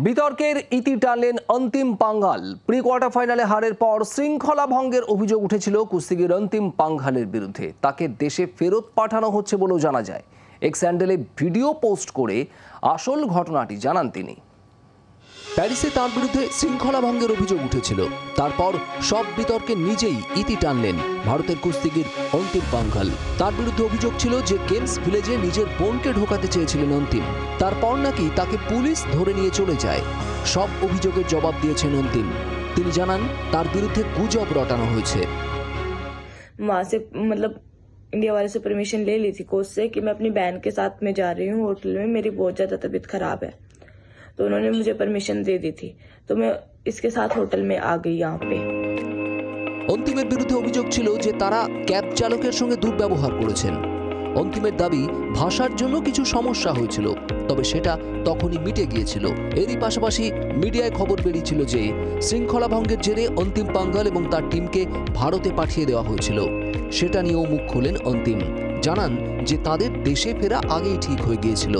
বিতর্কের ইতি টানলেন অন্তিম পাঙ্ঘাল। প্রি কোয়ার্টার ফাইনালে হারের পর শৃঙ্খলা ভঙ্গের অভিযোগ উঠেছিল কুস্তিগির অন্তিম পাঙ্ঘালের বিরুদ্ধে। তাকে দেশে ফেরত পাঠানো হচ্ছে বলেও জানা যায়। এক্স হ্যান্ডেলে ভিডিও পোস্ট করে আসল ঘটনাটি জানান তিনি। প্যারিসে তার বিরুদ্ধে শৃঙ্খলা ভঙ্গের অভিযোগ উঠেছিল। তারপর সব বিতর্কে নিজেই ইতি টানলেন ভারতের কুস্তিগির অন্তিম পাঙ্ঘাল। তার বিরুদ্ধে অভিযোগ ছিল যে গেমস ভিলেজে নিজের বোনকে ঢোকাতে চেয়েছিলেন অন্তিম। তারপর নাকি তাকে পুলিশ ধরে নিয়ে চলে যায়। সব অভিযোগের জবাব দিয়েছেন অন্তিম। তিনি জানান তার বিরুদ্ধে গুজব রটানো হয়েছে। वहाँ से मतलब इंडिया वाले से परमिशन ले ली थी कोच से कि मैं अपनी बहन के साथ में जा रही हूँ होटल में, मेरी बहुत ज्यादा तबीयत खराब है, तो उन्होंने मुझे परमिशन दे दी थी, तो मैं इसके साथ होटल में आ गई यहाँ पे। অন্তিমের বিরুদ্ধে অভিযোগ ছিল যে তারা ক্যাব চালকের সঙ্গে দুর্ব্যবহার করেছেন। অন্তিমের দাবি ভাষার জন্য কিছু সমস্যা হয়েছিল, তবে সেটা তখনই মিটে গিয়েছিল। এরই পাশাপাশি মিডিয়ায় খবর বেরিয়েছিল যে শৃঙ্খলা ভঙ্গের জেরে অন্তিম পাঙ্ঘাল এবং তার টিমকে ভারতে পাঠিয়ে দেওয়া হয়েছিল। সেটা নিয়েও মুখ খোলেন অন্তিম। জানান যে তাদের দেশে ফেরা আগেই ঠিক হয়ে গিয়েছিল।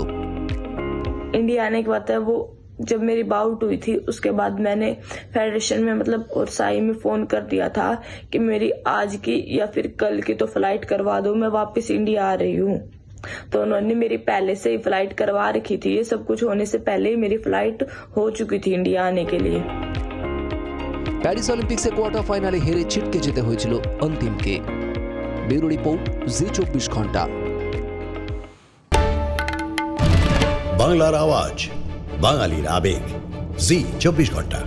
इंडिया आने के बाद वो जब मेरी बाउट हुई थी उसके बाद मैंने फेडरेशन में मतलब और साई में फोन कर दिया था कि मेरी आज की या फिर कल की तो फ्लाइट करवा दो, मैं वापस इंडिया आ रही हूँ। तो उन्होंने मेरी पहले से ही फ्लाइट करवा रखी थी। ये सब कुछ होने से पहले ही मेरी फ्लाइट हो चुकी थी इंडिया आने के लिए। প্যারিস অলিম্পিক্সে কোয়ার্টার ফাইনালে হেরে ছিটকে যেতে হয়েছিল অন্তিমকে। ব্যুরো রিপোর্ট, জি 24 ঘন্টা। বাংলার আওয়াজ, বাঙালির আবেগ, জি 24 ঘন্টা।